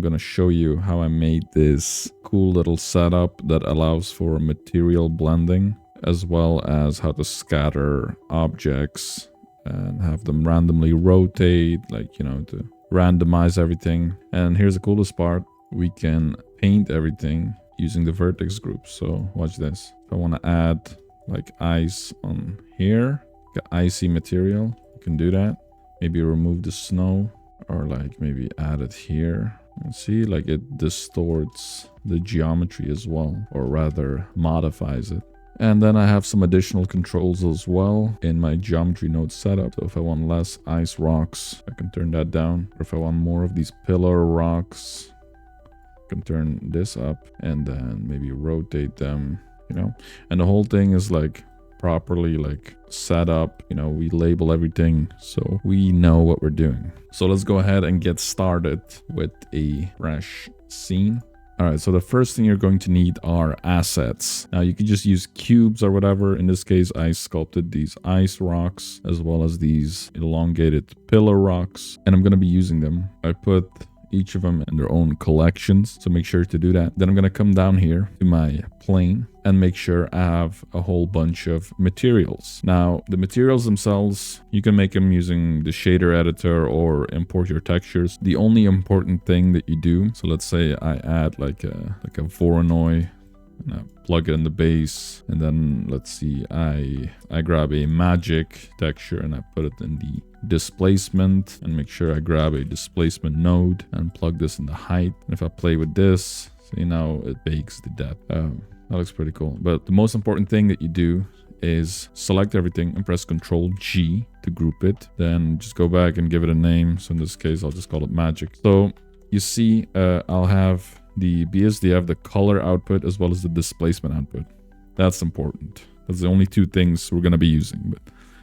going to show you how I made this cool little setup that allows for material blending, as well as how to scatter objects and have them randomly rotate, like, you know, to randomize everything. And here's the coolest part. We can paint everything using the vertex group. So watch this. If I want to add like ice on here, like icy material, you can do that. Maybe remove the snow, or like maybe add it here. And see, like it distorts the geometry as well, or rather modifies it. And then I have some additional controls as well in my geometry node setup. So if I want less ice rocks, I can turn that down. Or if I want more of these pillar rocks, I can turn this up and then maybe rotate them, you know. And the whole thing is like properly like set up, you know, we label everything so we know what we're doing. So let's go ahead and get started with a fresh scene. All right, so the first thing you're going to need are assets. Now you can just use cubes or whatever. In this case, I sculpted these ice rocks as well as these elongated pillar rocks, and I'm going to be using them. I put each of them in their own collections, so make sure to do that. Then I'm going to come down here to my plane and make sure I have a whole bunch of materials. Now the materials themselves, you can make them using the shader editor or import your textures. The only important thing that you do, so let's say I add like a Voronoi and I plug it in the base, and then let's see, I grab a magic texture and I put it in the displacement, and make sure I grab a displacement node and plug this in the height. And if I play with this, see, now it bakes the depth. That looks pretty cool. But the most important thing that you do is select everything and press Ctrl G to group it. Then just go back and give it a name. So in this case, I'll just call it magic. So you see, I'll have the BSDF, the color output, as well as the displacement output. That's important. That's the only two things we're going to be using, but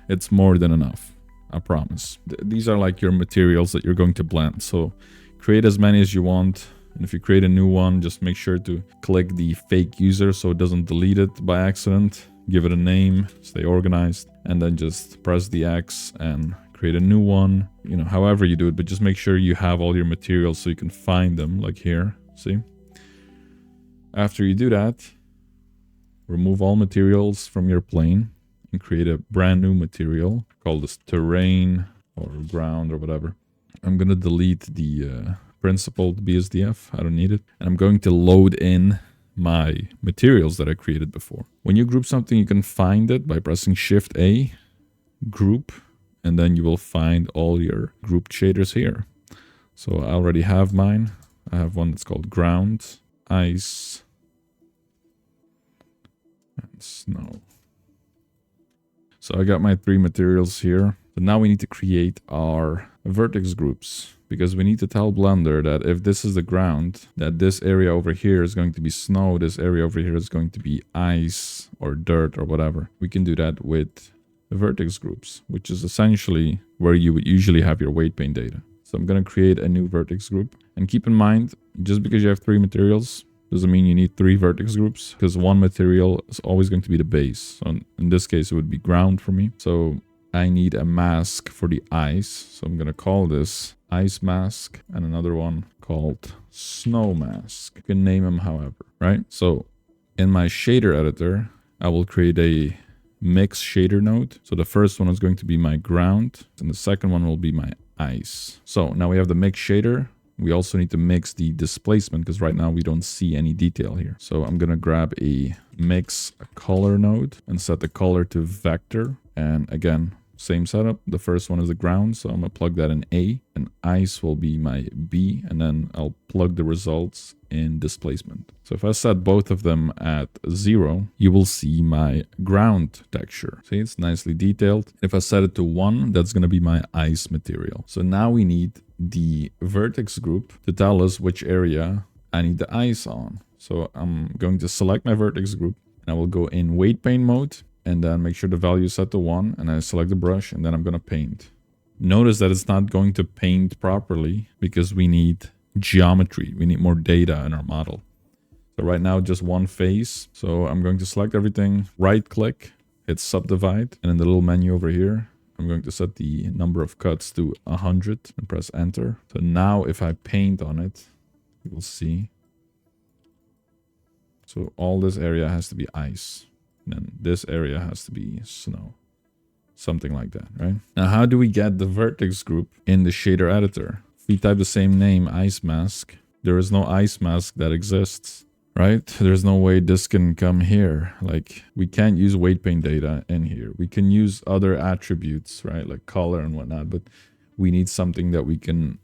it's more than enough. I promise. These are like your materials that you're going to blend. So create as many as you want. And if you create a new one, just make sure to click the fake user so it doesn't delete it by accident. Give it a name, stay organized, and then just press the X and create a new one. You know, however you do it, but just make sure you have all your materials so you can find them, like here. See? After you do that, remove all materials from your plane and create a brand new material. Call this terrain or ground or whatever. I'm going to delete the principled BSDF. I don't need it. And I'm going to load in my materials that I created before. When you group something, you can find it by pressing Shift A, group, and then you will find all your grouped shaders here. So I already have mine. I have one that's called ground, ice, and snow. So I got my three materials here. But now we need to create our vertex groups, because we need to tell Blender that if this is the ground, that this area over here is going to be snow, this area over here is going to be ice or dirt or whatever. We can do that with the vertex groups, which is essentially where you would usually have your weight paint data. So I'm going to create a new vertex group. And keep in mind, just because you have three materials doesn't mean you need three vertex groups, because one material is always going to be the base. So in this case, it would be ground for me. So I need a mask for the ice. So I'm going to call this ice mask, and another one called snow mask. You can name them however, right? So in my shader editor, I will create a mix shader node. So the first one is going to be my ground, and the second one will be my ice. So now we have the mix shader. We also need to mix the displacement, because right now we don't see any detail here. So I'm going to grab a mix color node and set the color to vector. And again, same setup. The first one is the ground, so I'm going to plug that in A, and ice will be my B, and then I'll plug the results in displacement. So if I set both of them at 0, you will see my ground texture. See, it's nicely detailed. If I set it to 1, that's going to be my ice material. So now we need the vertex group to tell us which area I need the ice on. So I'm going to select my vertex group, and I will go in weight paint mode, and then make sure the value is set to 1, and I select the brush, and then I'm going to paint. Notice that it's not going to paint properly because we need geometry. We need more data in our model. So right now, just one face. So I'm going to select everything, right click, hit subdivide, and in the little menu over here, I'm going to set the number of cuts to 100 and press enter. So now if I paint on it, You will see. So all this area has to be ice. And then this area has to be snow. Something like that, right? Now, how do we get the vertex group in the shader editor? If we type the same name, ice mask, there is no ice mask that exists, right? There's no way this can come here. Like, we can't use weight pane data in here. We can use other attributes, right? Like color and whatnot, but we need something that we can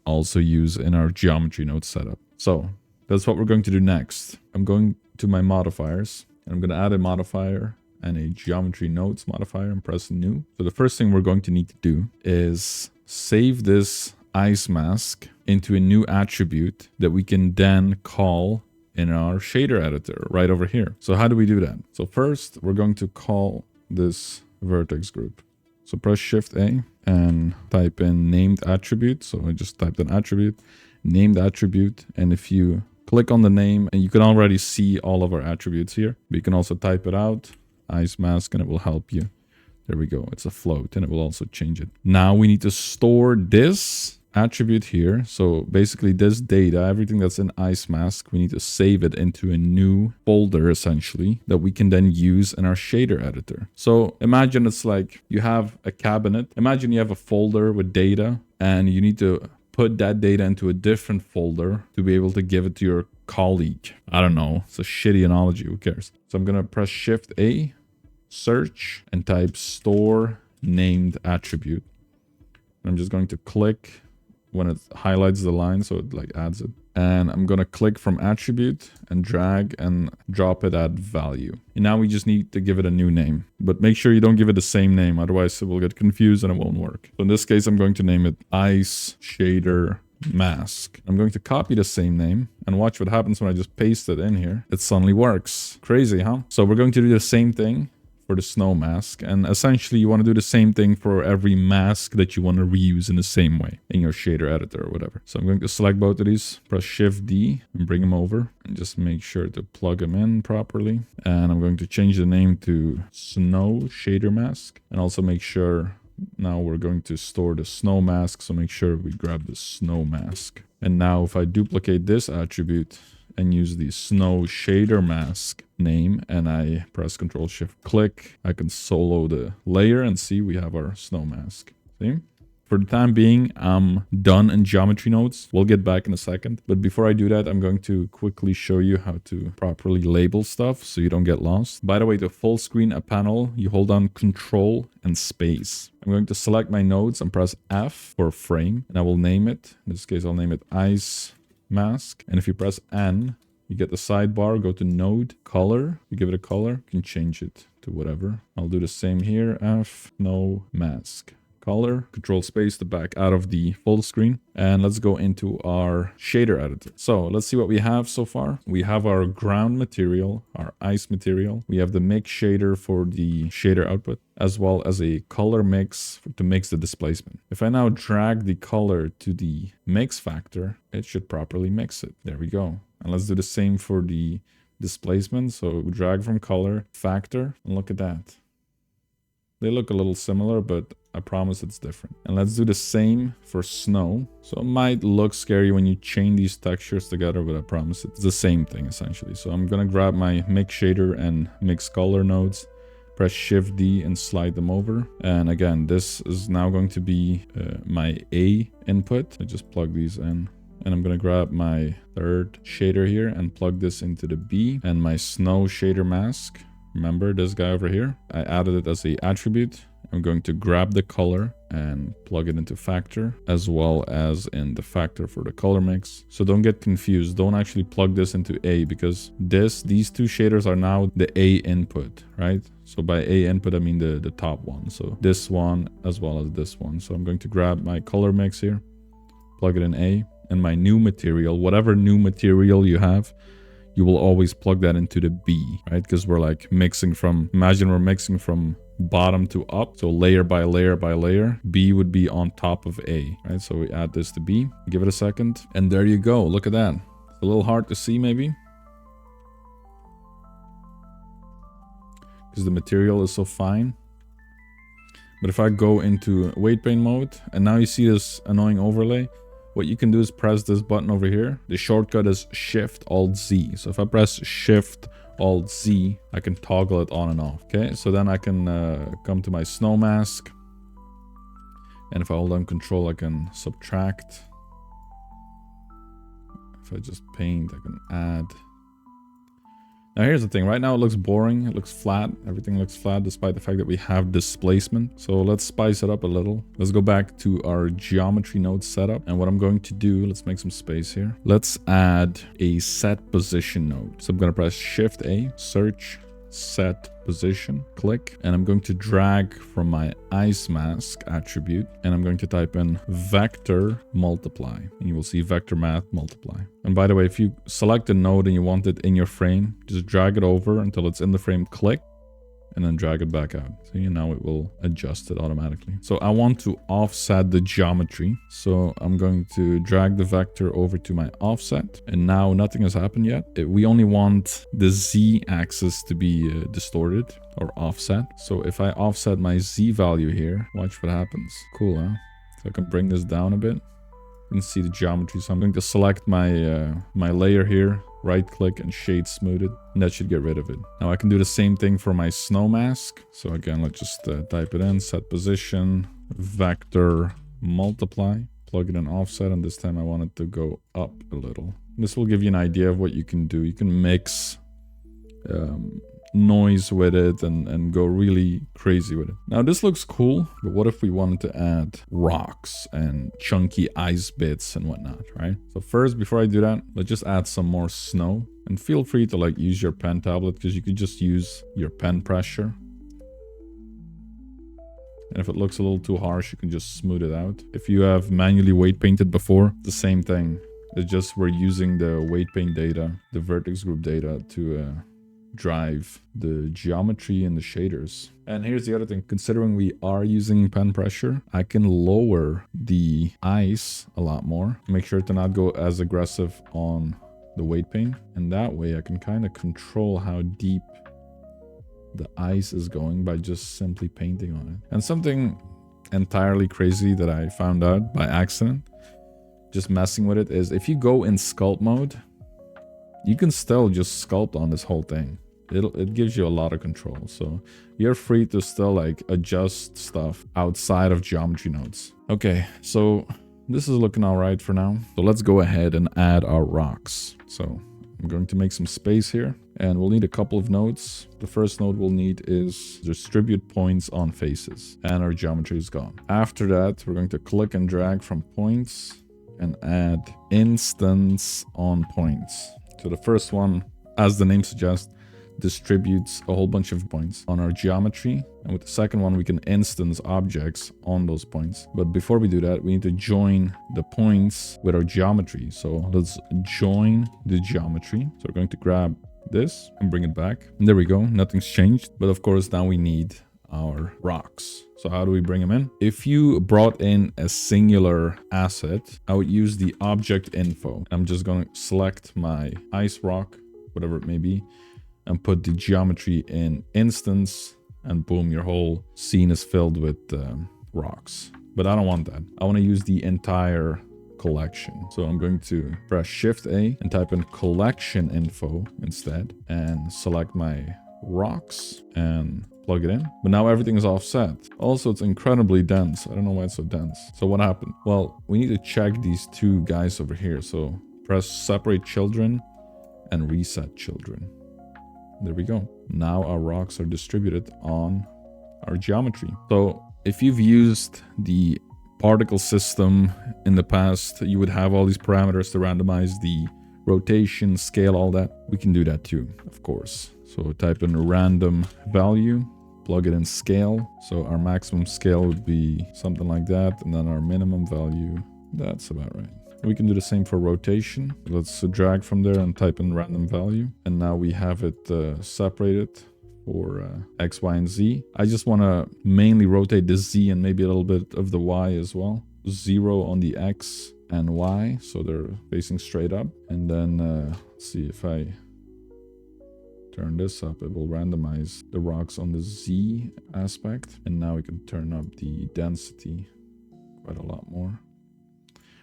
also use in our geometry node setup. So that's what we're going to do next. I'm going to my modifiers, and I'm going to add a modifier and a geometry nodes modifier and press new. So the first thing we're going to need to do is save this ice mask into a new attribute that we can then call in our shader editor right over here. So how do we do that? So first we're going to call this vertex group. So press Shift A and type in named attribute. So I just typed an attribute, named attribute. And if you click on the name, and you can already see all of our attributes here, but you can also type it out, ice mask, and it will help you. There we go. It's a float, and it will also change it. Now we need to store this attribute here. So basically this data, everything that's in ice mask, we need to save it into a new folder essentially that we can then use in our shader editor. So imagine it's like you have a cabinet. Imagine you have a folder with data, and you need to put that data into a different folder to be able to give it to your colleague. I don't know. It's a shitty analogy. Who cares? So I'm going to press Shift A, search, and type store named attribute. I'm just going to click when it highlights the line, so it like adds it. And I'm going to click from attribute and drag and drop it at value. And now we just need to give it a new name, but make sure you don't give it the same name. Otherwise it will get confused and it won't work. So in this case, I'm going to name it ice shader mask. I'm going to copy the same name and watch what happens when I just paste it in here. It suddenly works. Crazy, huh? So we're going to do the same thing for the snow mask, and essentially you want to do the same thing for every mask that you want to reuse in the same way in your shader editor or whatever. So I'm going to select both of these, press Shift D and bring them over, and just make sure to plug them in properly. And I'm going to change the name to snow shader mask, and also make sure now we're going to store the snow mask, so make sure we grab the snow mask. And now if I duplicate this attribute and use the snow shader mask name, and I press Ctrl Shift click, I can solo the layer and see we have our snow mask. See? For the time being, I'm done in geometry nodes. We'll get back in a second. But before I do that, I'm going to quickly show you how to properly label stuff so you don't get lost. By the way, to full screen a panel, you hold on Control and space. I'm going to select my nodes and press F for frame, and I will name it. In this case, I'll name it ice mask. And if you press N, you get the sidebar, go to node, color. You give it a color, you can change it to whatever. I'll do the same here, F, no mask. Color, Control space to back out of the full screen. And let's go into our shader editor. So let's see what we have so far. We have our ground material, our ice material. We have the mix shader for the shader output, as well as a color mix to mix the displacement. If I now drag the color to the mix factor, it should properly mix it. There we go. And let's do the same for the displacement. So drag from color, factor, and look at that. They look a little similar, but I promise it's different. And let's do the same for snow. So it might look scary when you chain these textures together, but I promise it's the same thing essentially. So I'm gonna grab my mix shader and mix color nodes, press Shift D and slide them over. And again, this is now going to be my A input. I just plug these in. And I'm gonna grab my third shader here and plug this into the B, and my snow shader mask. Remember this guy over here? I added it as an attribute. I'm going to grab the color and plug it into factor, as well as in the factor for the color mix. So don't get confused. Don't actually plug this into A, because these two shaders are now the A input, right? So by A input, I mean the top one. So this one as well as this one. So I'm going to grab my color mix here, plug it in A, and my new material, whatever new material you have, you will always plug that into the B, right? Because we're like mixing from, imagine we're mixing from bottom to up. So layer by layer by layer, B would be on top of A, right? So we add this to B, give it a second, and there you go. Look at that. It's a little hard to see maybe, because the material is so fine. But if I go into weight pane mode, and now you see this annoying overlay, what you can do is press this button over here. The shortcut is Shift Alt Z. So if I press Shift Alt Z, I can toggle it on and off. Okay, so then I can come to my snow mask. And if I hold down Control, I can subtract. If I just paint, I can add. Now here's the thing, right now it looks boring, it looks flat, everything looks flat despite the fact that we have displacement. So let's spice it up a little. Let's go back to our geometry node setup. And what I'm going to do, let's make some space here. Let's add a set position node. So I'm gonna press Shift A, search, set position, click, and I'm going to drag from my ice mask attribute, and I'm going to type in vector multiply, and you will see vector math multiply. And by the way, if you select a node and you want it in your frame, just drag it over until it's in the frame, click, and then drag it back out. So now it will adjust it automatically. So I want to offset the geometry. So I'm going to drag the vector over to my offset. And now nothing has happened yet. We only want the Z axis to be distorted or offset. So if I offset my Z value here, watch what happens. Cool, huh? So I can bring this down a bit. You can see the geometry. So I'm going to select my my layer here, right click and shade smooth it, and that should get rid of it. Now I can do the same thing for my snow mask. So again, let's just type it in, set position, vector multiply, plug it in offset, and this time I want it to go up a little. This will give you an idea of what you can do. You can mix noise with it and go really crazy with it. Now this looks cool, but what if we wanted to add rocks and chunky ice bits and whatnot, right? So first, before I do that, let's just add some more snow, and feel free to like use your pen tablet, because you could just use your pen pressure. And if it looks a little too harsh, you can just smooth it out. If you have manually weight painted before, the same thing. It's just we're using the weight paint data, the vertex group data to drive the geometry and the shaders. And here's the other thing, considering we are using pen pressure, I can lower the ice a lot more, make sure to not go as aggressive on the weight paint, and that way I can kind of control how deep the ice is going by just simply painting on it. And something entirely crazy that I found out by accident, just messing with it, is if you go in sculpt mode, you can still just sculpt on this whole thing. It gives you a lot of control. So you're free to still like adjust stuff outside of geometry nodes. Okay, so this is looking all right for now. So let's go ahead and add our rocks. So I'm going to make some space here, and we'll need a couple of nodes. The first node we'll need is distribute points on faces, and our geometry is gone. After that, we're going to click and drag from points and add instance on points. So the first one, as the name suggests, distributes a whole bunch of points on our geometry, and with the second one we can instance objects on those points. But before we do that, we need to join the points with our geometry. So let's join the geometry. So we're going to grab this and bring it back, and there we go, nothing's changed. But of course now we need our rocks. So how do we bring them in? If you brought in a singular asset, I would use the object info. I'm just going to select my ice rock, whatever it may be, and put the geometry in instance, and boom, your whole scene is filled with rocks. But I don't want that. I want to use the entire collection. So I'm going to press Shift A and type in collection info instead, and select my rocks and plug it in. But now everything is offset. Also, it's incredibly dense. I don't know why it's so dense. So what happened? Well, we need to check these two guys over here. So press separate children and reset children. There we go. Now our rocks are distributed on our geometry. So if you've used the particle system in the past, you would have all these parameters to randomize the rotation, scale, all that. We can do that too, of course. So type in random value, plug it in scale. So our maximum scale would be something like that. And then our minimum value, that's about right. We can do the same for rotation. Let's drag from there and type in random value. And now we have it separated for X, Y, and Z. I just want to mainly rotate the Z and maybe a little bit of the Y as well. 0 on the X and Y, so they're facing straight up. And then let's see, if I turn this up, it will randomize the rocks on the Z aspect. And now we can turn up the density quite a lot more.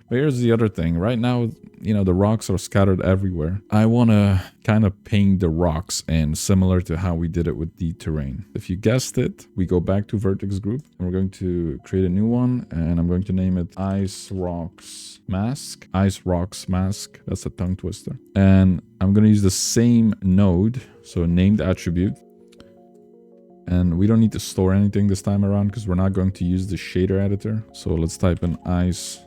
But here's the other thing. Right now, you know, the rocks are scattered everywhere. I want to kind of paint the rocks in, similar to how we did it with the terrain. If you guessed it, we go back to vertex group and we're going to create a new one, and I'm going to name it Ice Rocks Mask. Ice Rocks Mask. That's a tongue twister. And I'm going to use the same node, so named attribute. And we don't need to store anything this time around because we're not going to use the shader editor. So let's type in Ice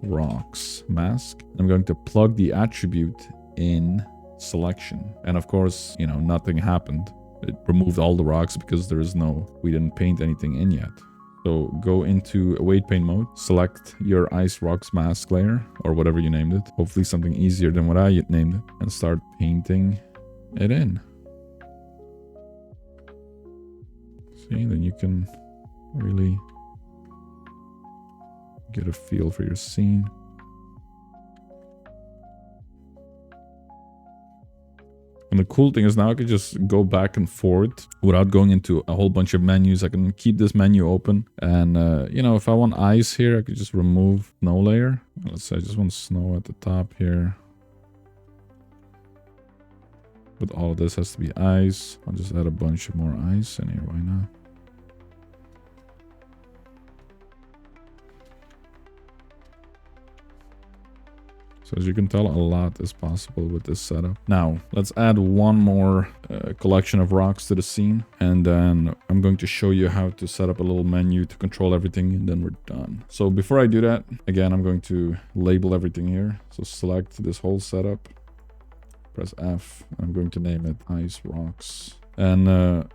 Rocks Mask. I'm going to plug the attribute in selection. And of course, you know, nothing happened. It removed all the rocks because we didn't paint anything in yet. So go into await paint mode, select your Ice Rocks Mask layer or whatever you named it. Hopefully something easier than what I named it, and start painting it in. See, then you can really get a feel for your scene. And the cool thing is now I could just go back and forth without going into a whole bunch of menus. I can keep this menu open. And, you know, if I want ice here, I could just remove snow layer. Let's say I just want snow at the top here. But all of this has to be ice. I'll just add a bunch of more ice in here. Why not? So as you can tell, a lot is possible with this setup. Now, let's add one more collection of rocks to the scene. And then I'm going to show you how to set up a little menu to control everything, and then we're done. So before I do that, again, I'm going to label everything here. So select this whole setup, press F. I'm going to name it Ice Rocks. And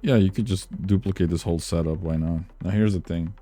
yeah, you could just duplicate this whole setup. Why not? Now, here's the thing.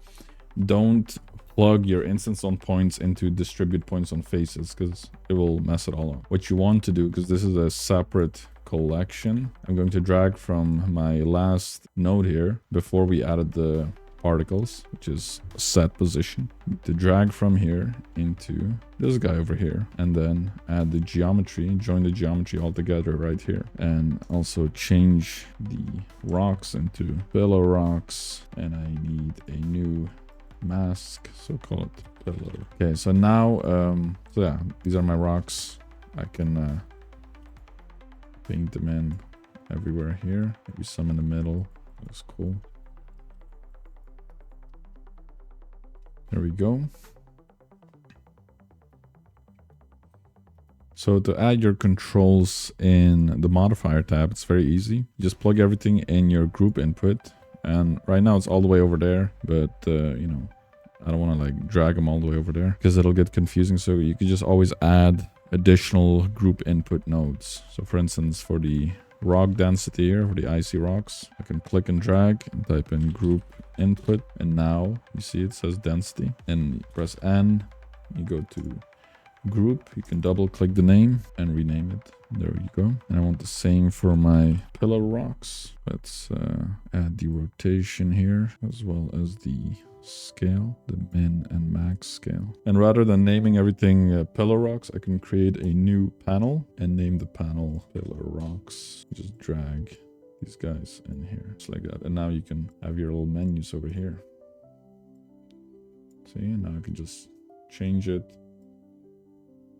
Don't plug your instance on points into distribute points on faces, because it will mess it all up. What you want to do, because this is a separate collection, I'm going to drag from my last node here before we added the particles, which is set position, to drag from here into this guy over here, and then add the geometry, join the geometry all together right here, and also change the rocks into pillow rocks. And I need a new mask, so call it pillow. Okay, so now so yeah, these are my rocks. I can paint them in everywhere here, maybe some in the middle. That's cool. There we go. So to add your controls in the modifier tab, it's very easy. You just plug everything in your group input. And right now it's all the way over there, but you know, I don't want to like drag them all the way over there because it'll get confusing. So you could just always add additional group input nodes. So for instance, for the rock density here, for the icy rocks, I can click and drag and type in group input. And now you see it says density, and press N, you go to group, you can double click the name and rename it. There you go. And I want the same for my pillar rocks. Let's add the rotation here as well as the scale, the min and max scale. And rather than naming everything pillar rocks, I can create a new panel and name the panel pillar rocks. Just drag these guys in here, just like that. And now you can have your little menus over here. See, and now I can just change it.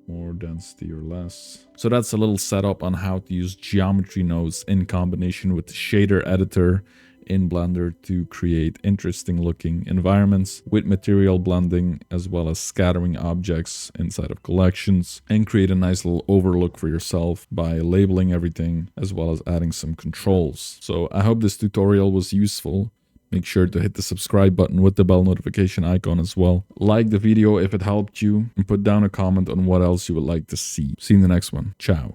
More density or less. So that's a little setup on how to use geometry nodes in combination with the shader editor in Blender to create interesting looking environments with material blending, as well as scattering objects inside of collections, and create a nice little overlook for yourself by labeling everything as well as adding some controls. So I hope this tutorial was useful. Make sure to hit the subscribe button with the bell notification icon as well. Like the video if it helped you, and put down a comment on what else you would like to see. See you in the next one. Ciao.